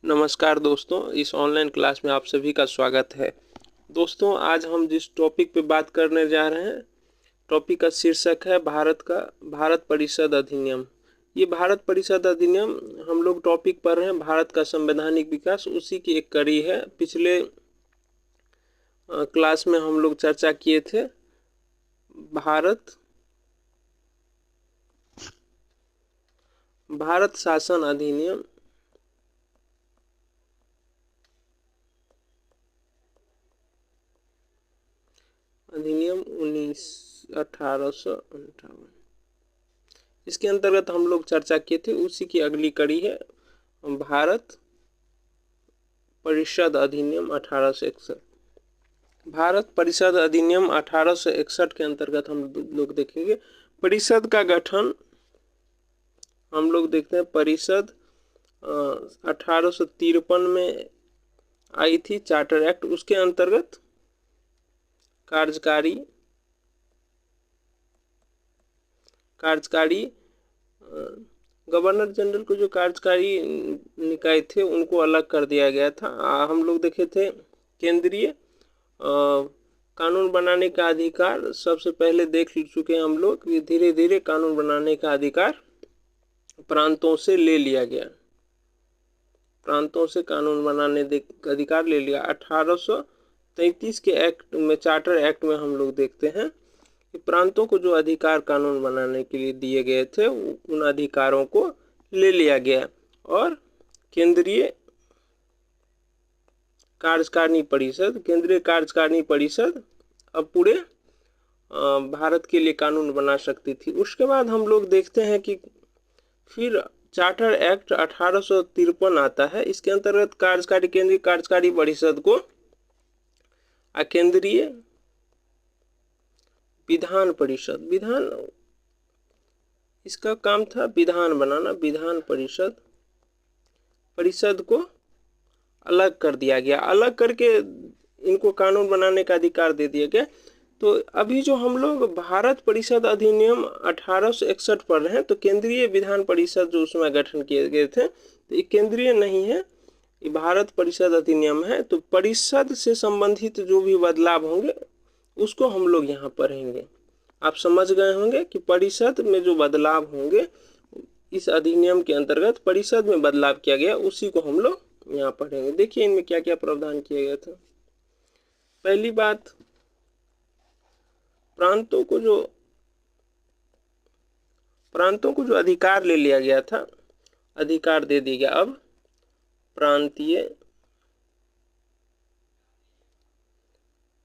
नमस्कार दोस्तों, इस ऑनलाइन क्लास में आप सभी का स्वागत है। दोस्तों, आज हम जिस टॉपिक पे बात करने जा रहे हैं, टॉपिक का शीर्षक है भारत परिषद अधिनियम। ये भारत परिषद अधिनियम हम लोग टॉपिक पढ़ रहे हैं, भारत का संवैधानिक विकास, उसी की एक कड़ी है। पिछले क्लास में हम लोग चर्चा किए थे भारत शासन अधिनियम 1858। इसके अंतर्गत हम लोग चर्चा किए थे, उसी की अगली कड़ी है भारत परिषद अधिनियम 1861। भारत परिषद अधिनियम 1861 के अंतर्गत हम लोग देखेंगे परिषद का गठन। हम लोग देखते हैं परिषद 1853 में आई थी, चार्टर एक्ट। उसके अंतर्गत कार्यकारी गवर्नर जनरल को जो कार्यकारी निकाय थे उनको अलग कर दिया गया था। हम लोग देखे थे केंद्रीय कानून बनाने का अधिकार। सबसे पहले देख चुके हैं हम लोग कि धीरे धीरे कानून बनाने का अधिकार प्रांतों से ले लिया गया। प्रांतों से कानून बनाने का अधिकार ले लिया। 1833 के एक्ट में, चार्टर एक्ट में हम लोग देखते हैं कि प्रांतों को जो अधिकार कानून बनाने के लिए दिए गए थे उन अधिकारों को ले लिया गया और केंद्रीय कार्यकारिणी परिषद अब पूरे भारत के लिए कानून बना सकती थी। उसके बाद हम लोग देखते हैं कि फिर चार्टर एक्ट 1853 आता है। इसके अंतर्गत केंद्रीय कार्यकारी परिषद को केंद्रीय विधान परिषद, इसका काम था विधान बनाना। विधान परिषद को अलग कर दिया गया, अलग करके इनको कानून बनाने का अधिकार दे दिया गया। तो अभी जो हम लोग भारत परिषद अधिनियम 1861 पढ़ रहे हैं, तो केंद्रीय विधान परिषद जो उसमें गठन किए गए थे, तो ये केंद्रीय नहीं है, ये भारत परिषद अधिनियम है। तो परिषद से संबंधित जो भी बदलाव होंगे उसको हम लोग यहाँ पढ़ेंगे। आप समझ गए होंगे कि परिषद में जो बदलाव होंगे, इस अधिनियम के अंतर्गत परिषद में बदलाव किया गया, उसी को हम लोग यहाँ पढ़ेंगे। देखिए इनमें क्या क्या प्रावधान किया गया था। पहली बात, प्रांतों को जो अधिकार ले लिया गया था, अधिकार दे दिया गया। अब प्रांतीय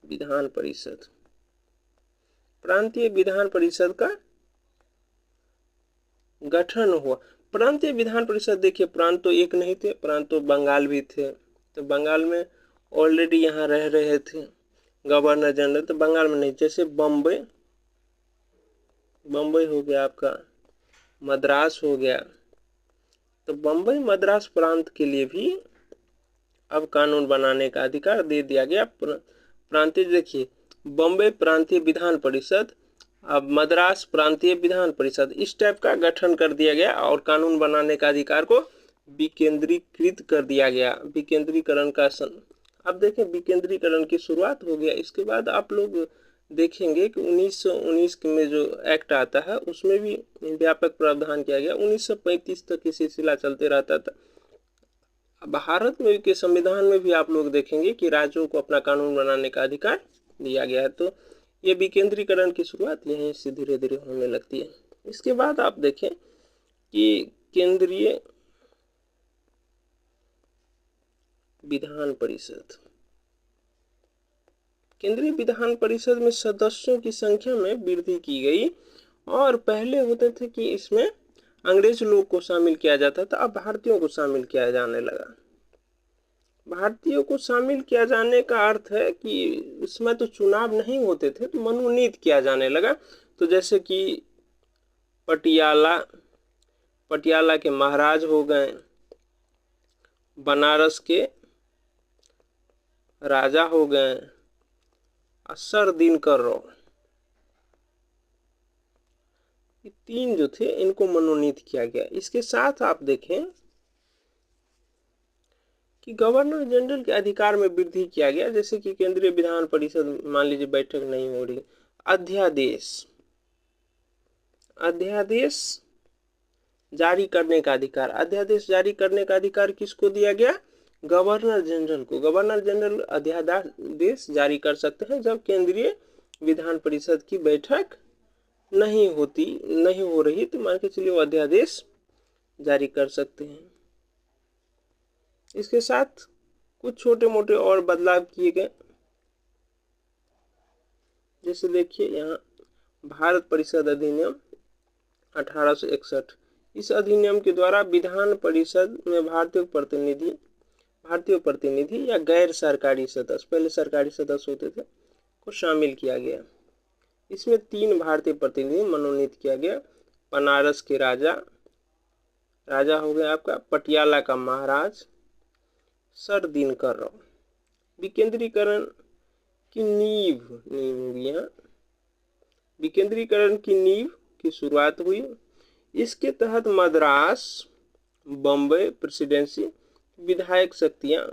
विधान परिषद का गठन हुआ। प्रांतीय विधान परिषद, देखिए प्रांत तो एक नहीं थे, प्रांत तो बंगाल भी थे। तो बंगाल में ऑलरेडी यहाँ रह रहे थे गवर्नर जनरल, तो बंगाल में नहीं। जैसे बम्बई हो गया आपका, मद्रास हो गया, तो बम्बई मद्रास प्रांत के लिए भी अब कानून बनाने का अधिकार दे दिया गया। प्रांतीय, देखिए बम्बई प्रांतीय विधान परिषद, अब मद्रास प्रांतीय विधान परिषद, इस टाइप का गठन कर दिया गया और कानून बनाने का अधिकार को विकेंद्रीकृत कर दिया गया। विकेंद्रीकरण का अब देखें, विकेंद्रीकरण की शुरुआत हो गया। इसके बाद आप लोग देखेंगे कि 1919 में जो एक्ट आता है उसमें भी व्यापक प्रावधान किया गया। 1935 तक ये सिलसिला चलते रहता था। भारत में के संविधान में भी आप लोग देखेंगे कि राज्यों को अपना कानून बनाने का अधिकार दिया गया है। तो ये विकेंद्रीकरण की शुरुआत यहीं से धीरे धीरे होने लगती है। इसके बाद आप देखें कि केंद्रीय विधान परिषद में सदस्यों की संख्या में वृद्धि की गई। और पहले होते थे कि इसमें अंग्रेज लोग को शामिल किया जाता था, अब भारतीयों को शामिल किया जाने लगा। भारतीयों को शामिल किया जाने का अर्थ है कि इसमें तो चुनाव नहीं होते थे, तो मनोनीत किया जाने लगा। तो जैसे कि पटियाला के महाराज हो गए, बनारस के राजा हो गए, सर दिनकर राव, ये तीन जो थे इनको मनोनीत किया गया। इसके साथ आप देखें कि गवर्नर जनरल के अधिकार में वृद्धि किया गया, जैसे कि केंद्रीय विधान परिषद मान लीजिए बैठक नहीं हो रही, अध्यादेश जारी करने का अधिकार, अध्यादेश जारी करने का अधिकार किसको दिया गया? गवर्नर जनरल को। गवर्नर जनरल अध्यादेश जारी कर सकते हैं जब केंद्रीय विधान परिषद की बैठक नहीं हो रही, तो मान के चलिए वो अध्यादेश जारी कर सकते हैं। इसके साथ कुछ छोटे मोटे और बदलाव किए गए, जैसे देखिए यहाँ भारत परिषद अधिनियम 1861, इस अधिनियम के द्वारा विधान परिषद में भारतीय प्रतिनिधि या गैर सरकारी सदस्य, पहले सरकारी सदस्य होते थे, को शामिल किया गया। इसमें 3 भारतीय प्रतिनिधि मनोनीत किया गया। बनारस के राजा हो गया आपका, पटियाला का महाराज सर दिनकर राव। विकेंद्रीकरण की नींव होगी यहाँ, विकेंद्रीकरण की नींव की शुरुआत हुई। इसके तहत मद्रास, बम्बई प्रेसिडेंसी विधायक शक्तियां,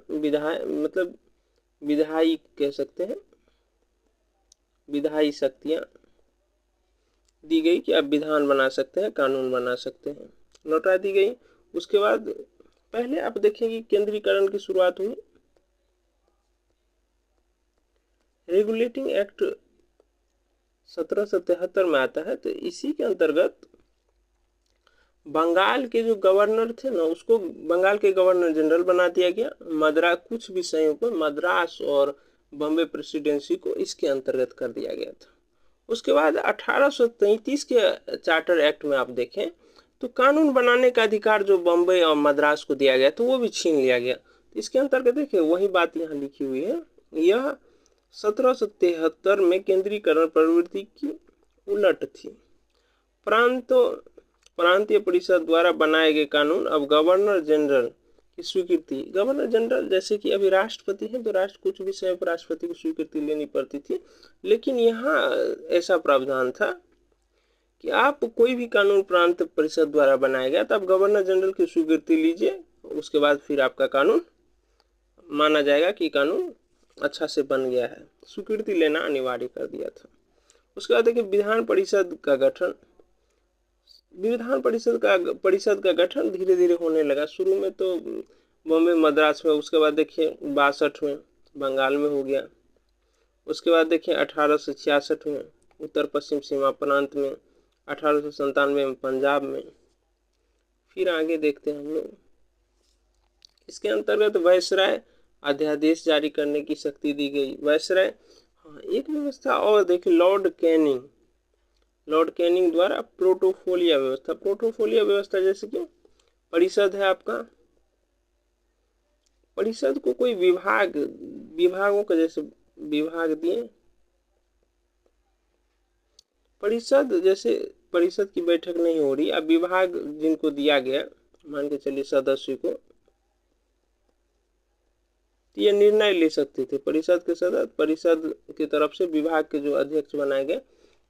विधायी कह सकते हैं, विधायी शक्तियां दी गई कि आप विधान बना सकते हैं, कानून बना सकते हैं, लौटा दी गई। उसके बाद पहले आप देखेंगे केंद्रीकरण की शुरुआत हुई। रेगुलेटिंग एक्ट 1773 में आता है, तो इसी के अंतर्गत बंगाल के जो गवर्नर थे ना, उसको बंगाल के गवर्नर जनरल बना दिया गया। कुछ विषयों पर मद्रास और बॉम्बे प्रेसिडेंसी को इसके अंतर्गत कर दिया गया था। उसके बाद 1833 के चार्टर एक्ट में आप देखें तो कानून बनाने का अधिकार जो बॉम्बे और मद्रास को दिया गया तो वो भी छीन लिया गया। इसके अंतर्गत देखिए वही बात यहाँ लिखी हुई है। यह 1773 में केंद्रीकरण प्रवृत्ति की उलट थी। प्रांतीय परिषद द्वारा बनाए गए कानून अब गवर्नर जनरल की स्वीकृति, गवर्नर जनरल जैसे कि अभी राष्ट्रपति हैं तो कुछ विषय पर राष्ट्रपति की स्वीकृति लेनी पड़ती थी, लेकिन यहाँ ऐसा प्रावधान था कि आप कोई भी कानून प्रांत परिषद द्वारा बनाया गया तो आप गवर्नर जनरल की स्वीकृति लीजिए, उसके बाद फिर आपका कानून माना जाएगा कि कानून अच्छा से बन गया है। स्वीकृति लेना अनिवार्य कर दिया था। उसके बाद देखिए विधान परिषद का गठन, विधान परिषद का गठन धीरे धीरे होने लगा। शुरू में तो बॉम्बे मद्रास में, उसके बाद देखिए 62 में बंगाल में हो गया। उसके बाद देखिए 1866 में उत्तर पश्चिम सीमा प्रांत में, 1897 में पंजाब में। फिर आगे देखते हैं हम लोग, इसके अंतर्गत वायसराय अध्यादेश जारी करने की शक्ति दी गई। वायसराय, हाँ एक व्यवस्था और देखिए, लॉर्ड कैनिंग द्वारा प्रोटोफोलिया व्यवस्था जैसे कि परिषद है आपका, परिषद को कोई विभागों का जैसे विभाग दिए, परिषद की बैठक नहीं हो रही, अब विभाग जिनको दिया गया मान के चलिए सदस्य को, ये निर्णय ले सकते थे। परिषद के सदस्य परिषद की तरफ से विभाग के जो अध्यक्ष बनाए गए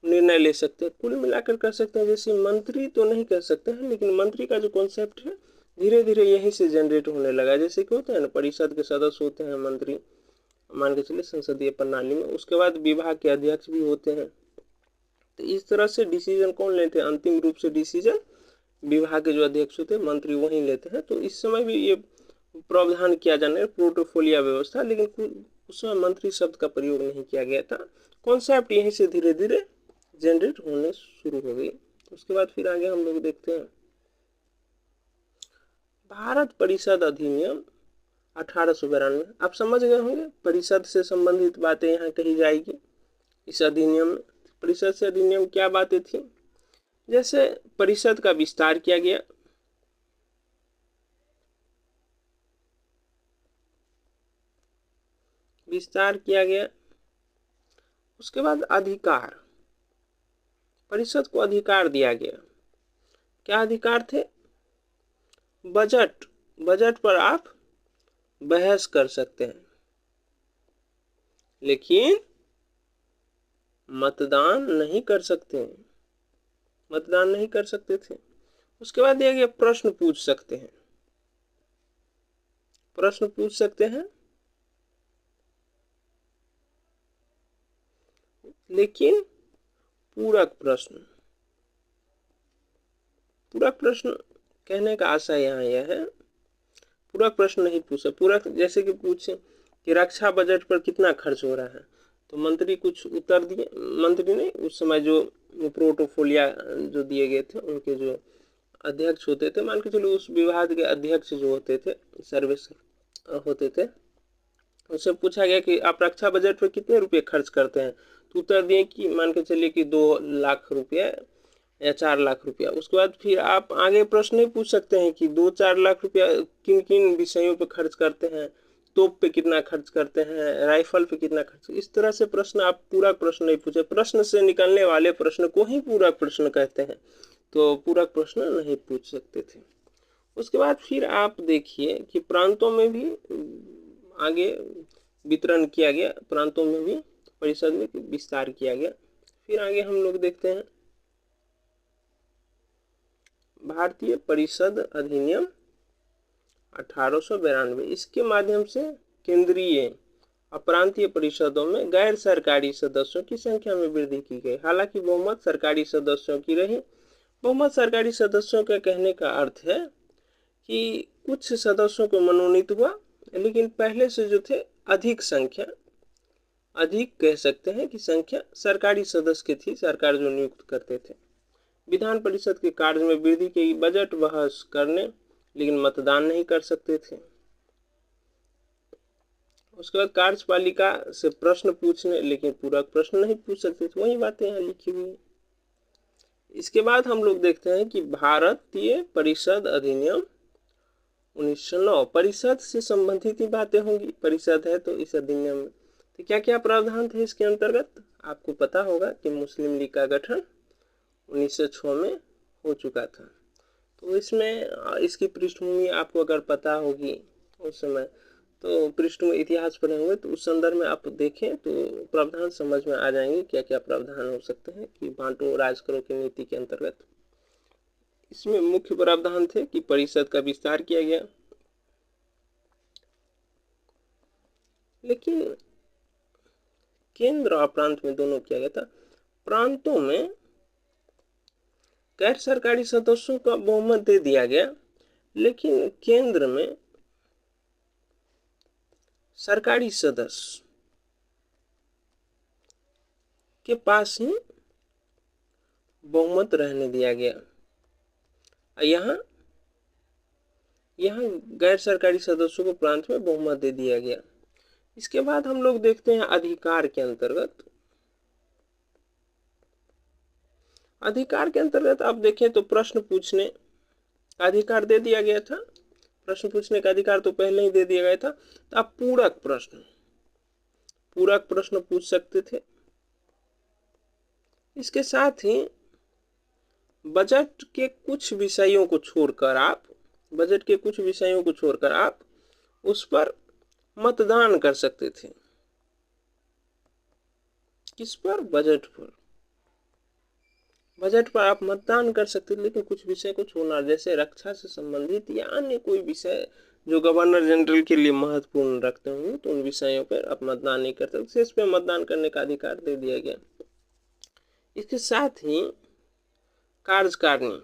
निर्णय ले सकते हैं। कुल मिलाकर कर सकते हैं, जैसे मंत्री तो नहीं कर सकते हैं, लेकिन मंत्री का जो कॉन्सेप्ट है धीरे धीरे यहीं से जनरेट होने लगा। जैसे कि होता है ना, परिषद के सदस्य होते हैं मंत्री, मान के चलिए संसदीय प्रणाली में, उसके बाद विभाग के अध्यक्ष भी होते हैं। तो इस तरह से डिसीजन कौन लेते हैं? अंतिम रूप से डिसीजन विभाग के जो अध्यक्ष होते हैं, मंत्री वही लेते हैं। तो इस समय भी ये प्रावधान किया जाना है प्रोटोफोलिया व्यवस्था, लेकिन उस समय मंत्री शब्द का प्रयोग नहीं किया गया था। कॉन्सेप्ट यहीं से धीरे धीरे जनरेट होने शुरू हो गई। उसके बाद फिर आगे हम लोग देखते हैं भारत परिषद अधिनियम 1892। आप समझ गए होंगे परिषद से संबंधित बातें यहाँ कही जाएगी इस अधिनियम में। परिषद से अधिनियम क्या बातें थी? जैसे परिषद का विस्तार किया गया, उसके बाद अधिकार, परिषद को अधिकार दिया गया। क्या अधिकार थे? बजट पर आप बहस कर सकते हैं, लेकिन मतदान नहीं कर सकते थे। उसके बाद दिया गया प्रश्न पूछ सकते हैं, प्रश्न पूछ सकते हैं, लेकिन पूरक प्रश्न, पूरक प्रश्न कहने का आशय यहाँ यह है, पूरक प्रश्न नहीं पूछे। पूरक जैसे कि पूछे कि रक्षा बजट पर कितना खर्च हो रहा है, तो मंत्री कुछ उत्तर दिए, मंत्री नहीं, उस समय जो प्रोटोफोलिया जो दिए गए थे, उनके जो अध्यक्ष होते थे, मान के चलो उस विभाग के अध्यक्ष जो होते थे, सर्विस होते थे, उससे पूछा गया कि आप रक्षा बजट पर कितने रुपए खर्च करते हैं, तो उत्तर दिए कि मान के चलिए कि 2 लाख रुपया या 4 लाख रुपया। उसके बाद फिर आप आगे प्रश्न नहीं पूछ सकते हैं कि 2-4 लाख रुपया किन किन विषयों पे खर्च करते हैं, तोप पे कितना खर्च करते हैं, राइफल पे कितना खर्च। इस तरह से प्रश्न आप पूरक प्रश्न नहीं पूछे, प्रश्न से निकलने वाले प्रश्न को ही पूरक प्रश्न कहते हैं, तो पूरक प्रश्न नहीं पूछ सकते थे। उसके बाद फिर आप देखिए कि प्रांतों में भी आगे वितरण किया गया, प्रांतों में भी परिषद में विस्तार किया गया। फिर आगे हम लोग देखते हैं भारतीय परिषद अधिनियम 1892। इसके माध्यम से केंद्रीय और प्रांतीय परिषदों में गैर सरकारी सदस्यों की संख्या में वृद्धि की गई। हालांकि बहुमत सरकारी सदस्यों की रही। बहुमत सरकारी सदस्यों का कहने का अर्थ है कि कुछ सदस्यों को मनोनीत हुआ, लेकिन पहले से जो थे अधिक संख्या, अधिक कह सकते हैं कि संख्या सरकारी सदस्य की थी, सरकार जो नियुक्त करते थे। विधान परिषद के कार्य में वृद्धि की, बजट बहस करने लेकिन मतदान नहीं कर सकते थे। उसके बाद कार्यपालिका से प्रश्न पूछने लेकिन पूरक प्रश्न नहीं पूछ सकते थे, वही बातें यहाँ लिखी हुई है। इसके बाद हम लोग देखते हैं कि भारतीय परिषद अधिनियम 1909, परिषद से संबंधित ही बातें होंगी, परिषद है तो इस अधिनियम में तो क्या क्या प्रावधान थे इसके अंतर्गत। आपको पता होगा कि मुस्लिम लीग का गठन 1906 में हो चुका था, तो इसमें इसकी पृष्ठभूमि आपको अगर पता होगी उस समय, तो पृष्ठभूमि इतिहास पढ़े होंगे, तो उस संदर्भ में आप देखें तो प्रावधान समझ में आ जाएंगे क्या क्या प्रावधान हो सकते हैं कि बांटो राज करो की नीति के अंतर्गत। इसमें मुख्य प्रावधान थे कि परिषद का विस्तार किया गया, लेकिन केंद्र और प्रांत में दोनों किया गया था। प्रांतों में गैर सरकारी सदस्यों का बहुमत दे दिया गया, लेकिन केंद्र में सरकारी सदस्य के पास ही बहुमत रहने दिया गया। यहाँ गैर सरकारी सदस्यों को प्रांत में बहुमत दे दिया गया। इसके बाद हम लोग देखते हैं अधिकार के अंतर्गत। अधिकार के अंतर्गत आप देखें तो प्रश्न पूछने का अधिकार दे दिया गया था, प्रश्न पूछने का अधिकार तो पहले ही दे दिया गया था, तो आप पूरक प्रश्न पूछ सकते थे। इसके साथ ही बजट के कुछ विषयों को छोड़कर आप उस पर मतदान कर सकते थे। किस पर? बजट पर आप मतदान कर सकते थे, लेकिन कुछ विषय को छोड़ना, जैसे रक्षा से संबंधित या अन्य कोई विषय जो गवर्नर जनरल के लिए महत्वपूर्ण रखते होंगे, तो उन विषयों पर आप मतदान नहीं कर सकते। इस पर मतदान करने का अधिकार दे दिया गया। इसके साथ ही कार्यकारिणी,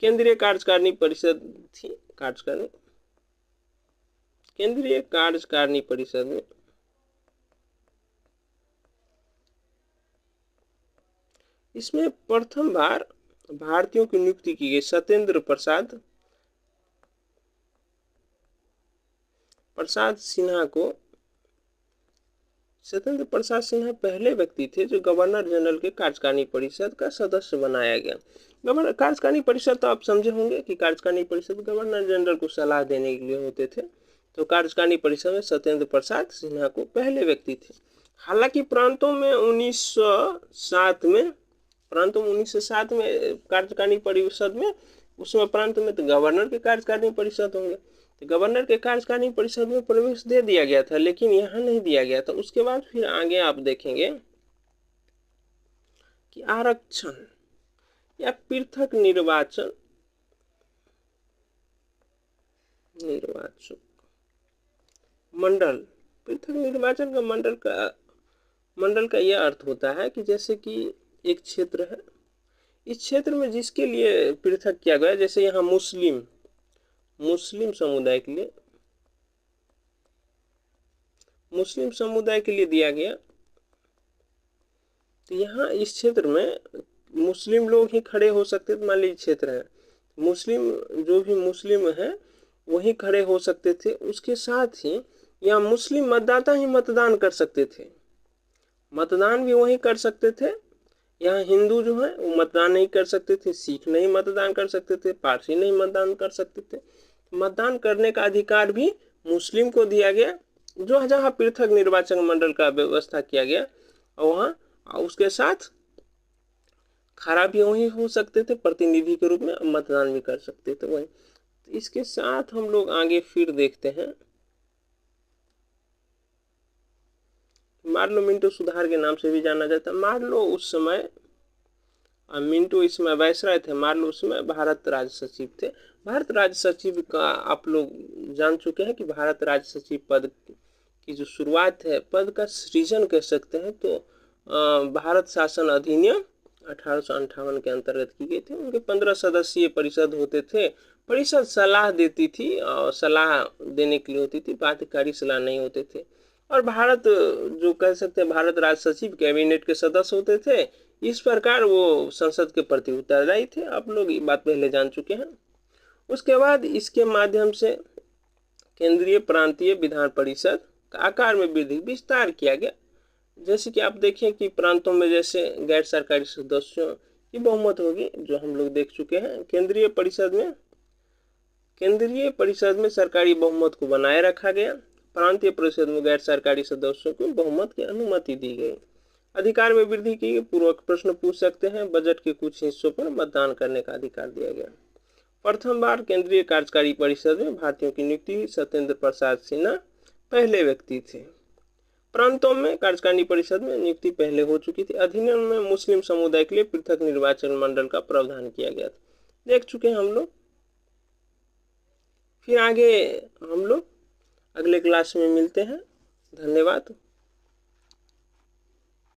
केंद्रीय कार्यकारिणी परिषद थी, केंद्रीय कार्यकारिणी परिषद में इसमें प्रथम बार भारतीयों की नियुक्ति की गई। सत्येंद्र प्रसाद सिन्हा पहले व्यक्ति थे जो गवर्नर जनरल के कार्यकारिणी परिषद का सदस्य बनाया गया। गवर्नर कार्यकारिणी परिषद तो आप समझे होंगे कि कार्यकारिणी परिषद गवर्नर जनरल को सलाह देने के लिए होते थे, तो कार्यकारिणी परिषद में सत्येंद्र प्रसाद सिन्हा को पहले व्यक्ति थे। हालांकि प्रांतों में 1907 में कार्यकारिणी परिषद में, उसमें प्रांत में तो गवर्नर के कार्यकारिणी परिषद होंगे, तो गवर्नर के कार्यकारिणी परिषद में प्रवेश दे दिया गया था, लेकिन यहाँ नहीं दिया गया था। उसके बाद फिर आगे आप देखेंगे कि आरक्षण या पृथक निर्वाचन मंडल, पृथक निर्वाचन का मंडल का यह अर्थ होता है कि जैसे कि एक क्षेत्र है, इस क्षेत्र में जिसके लिए पृथक किया गया, जैसे यहाँ मुस्लिम समुदाय के लिए दिया गया, तो यहाँ इस क्षेत्र में मुस्लिम लोग ही खड़े हो सकते थे। मान लीजिए क्षेत्र है, मुस्लिम जो भी मुस्लिम है वही खड़े हो सकते थे। उसके साथ ही यहाँ मुस्लिम मतदाता ही मतदान कर सकते थे, मतदान भी वही कर सकते थे। यहाँ हिंदू जो है वो मतदान नहीं कर सकते थे, सिख नहीं मतदान कर सकते थे, पारसी नहीं मतदान कर सकते थे। मतदान करने का अधिकार भी मुस्लिम को दिया गया, जो जहाँ पृथक निर्वाचन मंडल का व्यवस्था किया गया, और वहाँ उसके साथ खड़ा भी वही हो सकते थे प्रतिनिधि के रूप में, मतदान भी कर सकते थे वही। तो इसके साथ हम लोग आगे फिर देखते हैं, मार्लो मिंटो सुधार के नाम से भी जाना जाता है। मार्लो उस समय, मिंटो इसमें वायसराय थे, मार्लो उसमें भारत राज्य सचिव थे। भारत राज्य सचिव का आप लोग जान चुके हैं कि भारत राज्य सचिव पद की जो शुरुआत है, पद का सृजन कह सकते हैं, तो भारत शासन अधिनियम 1858 के अंतर्गत की गई थी। उनके 15 सदस्यीय परिषद होते थे। परिषद सलाह देती थी और सलाह देने के लिए होती थी, बाध्यकारी सलाह नहीं होते थे। और भारत जो कह सकते हैं भारत राज्य सचिव कैबिनेट के सदस्य होते थे। इस प्रकार वो संसद के प्रति उत्तरदायी थे। आप लोग ये बात पहले जान चुके हैं। उसके बाद इसके माध्यम से केंद्रीय प्रांतीय विधान परिषद का आकार में वृद्धि विस्तार किया गया। जैसे कि आप देखें कि प्रांतों में जैसे गैर सरकारी सदस्यों की बहुमत होगी, जो हम लोग देख चुके हैं। केंद्रीय परिषद में सरकारी बहुमत को बनाए रखा गया। प्रांतीय परिषद में गैर सरकारी सदस्यों को बहुमत की अनुमति दी गई। अधिकार में वृद्धि की। पूर्वक प्रश्न पूछ सकते हैं। बजट के कुछ हिस्सों पर मतदान करने का अधिकार दिया गया। प्रथम बार केंद्रीय कार्यकारी परिषद में भारतीयों की नियुक्ति सत्येंद्र प्रसाद सिन्हा पहले व्यक्ति थे। प्रांतों में कार्यकारिणी परिषद में नियुक्ति पहले हो चुकी थी। अधिनियम में मुस्लिम समुदाय के लिए पृथक निर्वाचन मंडल का प्रावधान किया गया था। देख चुके हैं हम लोग। फिर आगे हम लोग अगले क्लास में मिलते हैं। धन्यवाद।